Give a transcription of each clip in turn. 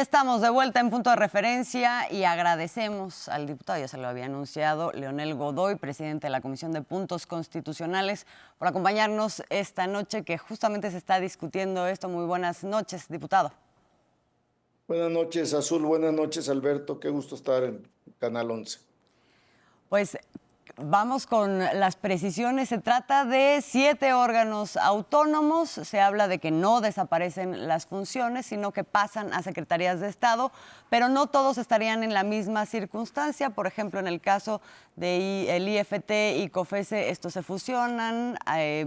Estamos de vuelta en Punto de Referencia y agradecemos al diputado, ya se lo había anunciado, Leonel Godoy, presidente de la Comisión de Puntos Constitucionales, por acompañarnos esta noche que justamente se está discutiendo esto. Muy buenas noches, diputado. Buenas noches, Azul. Buenas noches, Alberto. Qué gusto estar en Canal 11. Pues vamos con las precisiones. Se trata de 7 órganos autónomos. Se habla de que no desaparecen las funciones, sino que pasan a secretarías de Estado, pero no todos estarían en la misma circunstancia. Por ejemplo, en el caso del IFT y COFESE, estos se fusionan,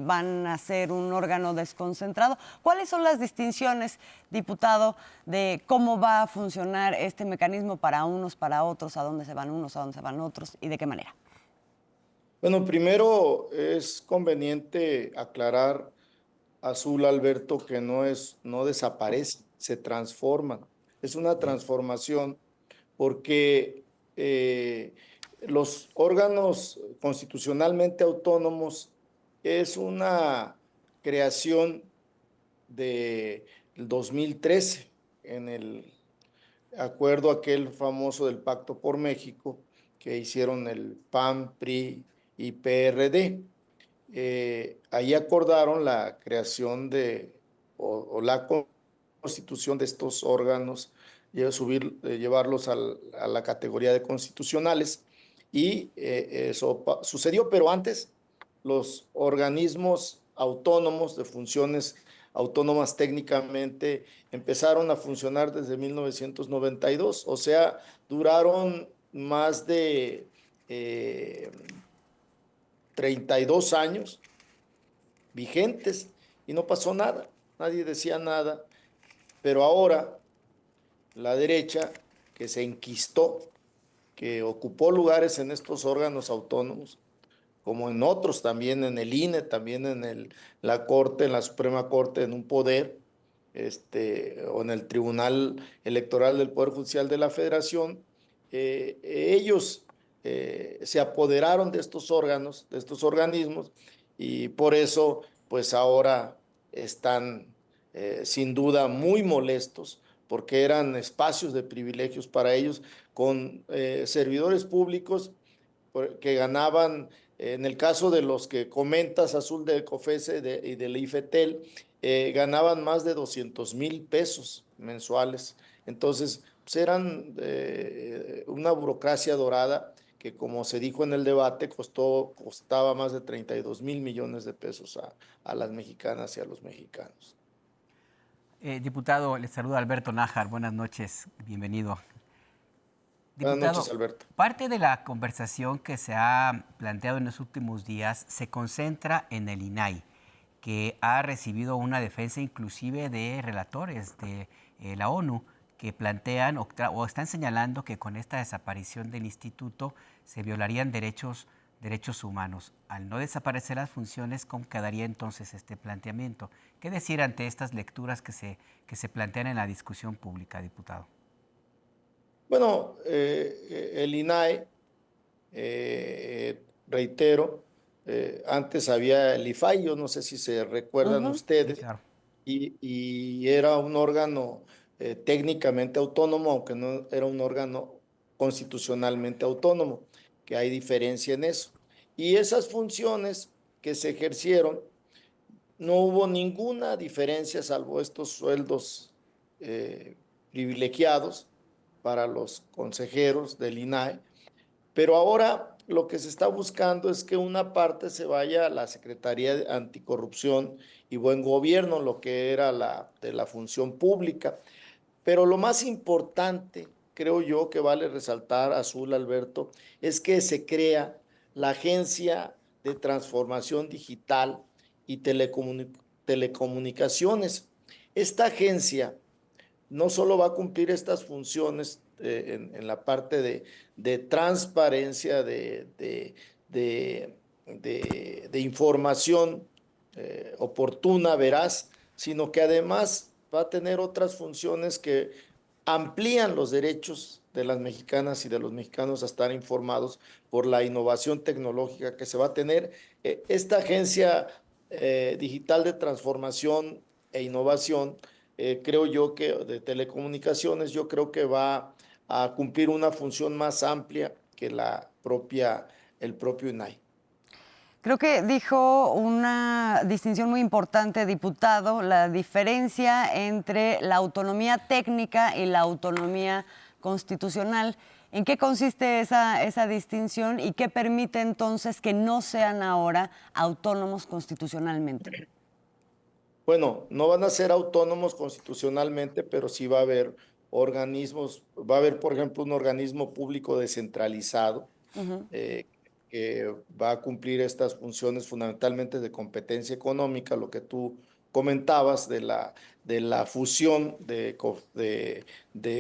van a ser un órgano desconcentrado. ¿Cuáles son las distinciones, diputado, de cómo va a funcionar este mecanismo para unos, para otros, a dónde se van unos, a dónde se van otros y de qué manera? Bueno, primero es conveniente aclarar, Azul, Alberto, que no desaparece, se transforman. Es una transformación porque los órganos constitucionalmente autónomos es una creación del 2013 en el acuerdo aquel famoso del Pacto por México que hicieron el PAN, PRI y PRD. Ahí acordaron la creación o la constitución de estos órganos, llevarlos a la categoría de constitucionales, y eso sucedió, pero antes los organismos autónomos de funciones autónomas técnicamente empezaron a funcionar desde 1992, o sea, duraron más de 32 años vigentes y no pasó nada, nadie decía nada, pero ahora la derecha, que se enquistó, que ocupó lugares en estos órganos autónomos, como en otros también, en el INE, también en la Corte, en la Suprema Corte, en un poder, o en el Tribunal Electoral del Poder Judicial de la Federación, ellos se apoderaron de estos órganos, de estos organismos, y por eso, pues ahora están sin duda muy molestos, porque eran espacios de privilegios para ellos, con servidores públicos que ganaban, en el caso de los que comentas, Azul, de COFESE y del IFETEL, ganaban más de 200,000 pesos mensuales. Entonces, pues eran una burocracia dorada que, como se dijo en el debate, costaba más de 32,000 millones de pesos a las mexicanas y a los mexicanos. Diputado, le saluda Alberto Nájar. Buenas noches, bienvenido. Buenas Diputado, noches, Alberto. parte de la conversación que se ha planteado en los últimos días se concentra en el INAI, que ha recibido una defensa inclusive de relatores de la ONU que plantean o están señalando que con esta desaparición del instituto se violarían derechos humanos. Al no desaparecer las funciones, ¿cómo quedaría entonces este planteamiento? ¿Qué decir ante estas lecturas que se plantean en la discusión pública, diputado? Bueno, el INAI, reitero, antes había el IFAI, yo no sé si se recuerdan ustedes, Sí, claro. y era un órgano técnicamente autónomo, aunque no era un órgano constitucionalmente autónomo, que hay diferencia en eso. Y esas funciones que se ejercieron, no hubo ninguna diferencia salvo estos sueldos privilegiados para los consejeros del INAI, pero ahora lo que se está buscando es que una parte se vaya a la Secretaría de Anticorrupción y Buen Gobierno, lo que era de la función pública. Pero lo más importante, creo yo, que vale resaltar, Azul, Alberto, es que se crea la Agencia de Transformación Digital y Telecomunicaciones. Esta agencia no solo va a cumplir estas funciones en la parte de transparencia, de información oportuna, veraz, sino que además va a tener otras funciones que amplían los derechos de las mexicanas y de los mexicanos a estar informados por la innovación tecnológica que se va a tener. Esta agencia digital de transformación e innovación creo yo que de telecomunicaciones, yo creo que va a cumplir una función más amplia que el propio INAI. Creo que dijo una distinción muy importante, diputado, la diferencia entre la autonomía técnica y la autonomía constitucional. ¿En qué consiste esa distinción y qué permite entonces que no sean ahora autónomos constitucionalmente? Bueno, no van a ser autónomos constitucionalmente, pero sí va a haber organismos, va a haber, por ejemplo, un organismo público descentralizado eh, que va a cumplir estas funciones fundamentalmente de competencia económica, lo que tú comentabas de la fusión de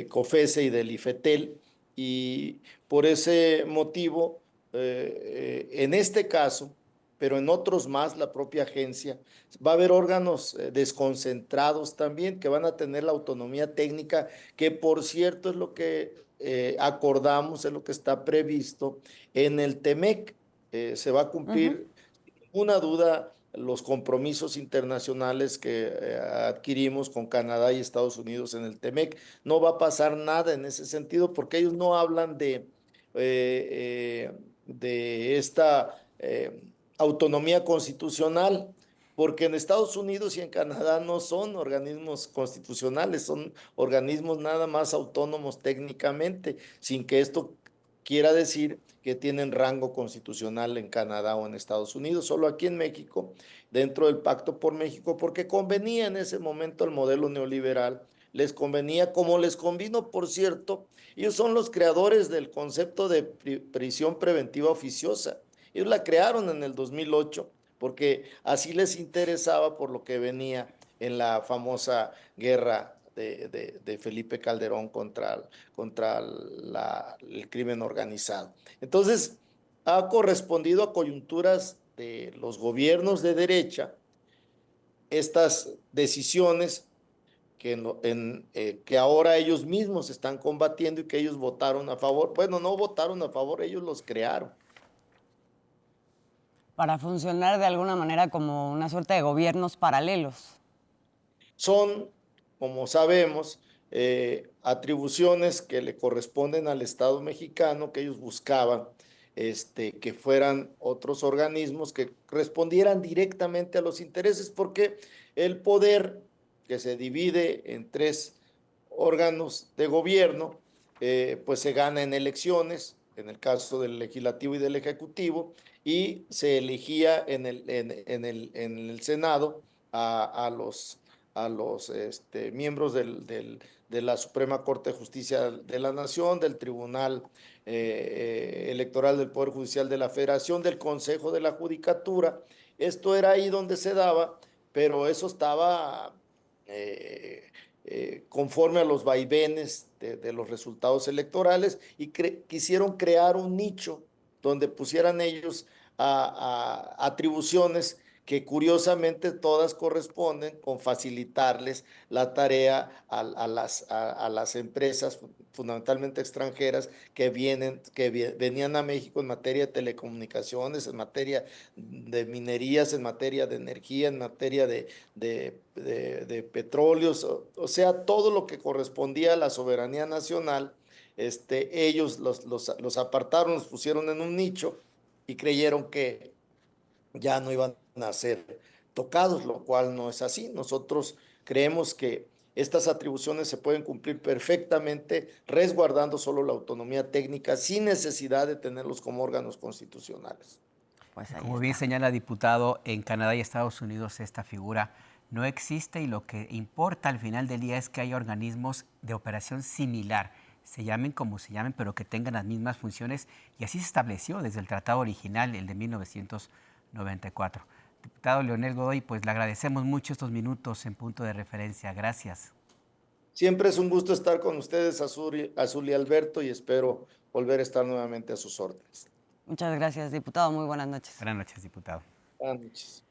COFESE y del IFETEL, y por ese motivo, en este caso, pero en otros más, la propia agencia, va a haber órganos desconcentrados también que van a tener la autonomía técnica, que por cierto es lo que acordamos, es lo que está previsto en el TEMEC. Se va a cumplir, sin ninguna duda, los compromisos internacionales que adquirimos con Canadá y Estados Unidos en el TEMEC. No va a pasar nada en ese sentido porque ellos no hablan de esta autonomía constitucional, porque en Estados Unidos y en Canadá no son organismos constitucionales, son organismos nada más autónomos técnicamente, sin que esto quiera decir que tienen rango constitucional en Canadá o en Estados Unidos. Solo aquí en México, dentro del Pacto por México, porque convenía en ese momento el modelo neoliberal, les convenía, como les convino, por cierto, ellos son los creadores del concepto de prisión preventiva oficiosa. Ellos la crearon en el 2008 porque así les interesaba por lo que venía en la famosa guerra de Felipe Calderón contra el crimen organizado. Entonces, ha correspondido a coyunturas de los gobiernos de derecha estas decisiones que ahora ellos mismos están combatiendo y que ellos votaron a favor. Bueno, no votaron a favor, ellos los crearon. Para funcionar de alguna manera como una suerte de gobiernos paralelos. Son, como sabemos, atribuciones que le corresponden al Estado mexicano, que ellos buscaban que fueran otros organismos que respondieran directamente a los intereses, porque el poder que se divide en tres órganos de gobierno, pues se gana en elecciones, en el caso del legislativo y del ejecutivo, y se elegía en el Senado a los miembros de la Suprema Corte de Justicia de la Nación, del Tribunal Electoral del Poder Judicial de la Federación, del Consejo de la Judicatura. Esto era ahí donde se daba, pero eso estaba conforme a los vaivenes de los resultados electorales, y quisieron crear un nicho donde pusieran ellos atribuciones que curiosamente todas corresponden con facilitarles la tarea a las empresas, fundamentalmente extranjeras, que venían a México en materia de telecomunicaciones, en materia de minerías, en materia de energía, en materia de petróleos, o sea, todo lo que correspondía a la soberanía nacional. Ellos los apartaron, los pusieron en un nicho y creyeron que ya no iban a ser tocados, lo cual no es así. Nosotros creemos que estas atribuciones se pueden cumplir perfectamente resguardando solo la autonomía técnica sin necesidad de tenerlos como órganos constitucionales. Pues ahí Como bien está. señala diputado, en Canadá y Estados Unidos esta figura no existe y lo que importa al final del día es que haya organismos de operación similar, se llamen como se llamen, pero que tengan las mismas funciones, y así se estableció desde el tratado original, el de 1994. Diputado Leonel Godoy, pues le agradecemos mucho estos minutos en Punto de Referencia. Gracias. Siempre es un gusto estar con ustedes, Azul y Alberto, y espero volver a estar nuevamente a sus órdenes. Muchas gracias, diputado. Muy buenas noches. Buenas noches, diputado. Buenas noches.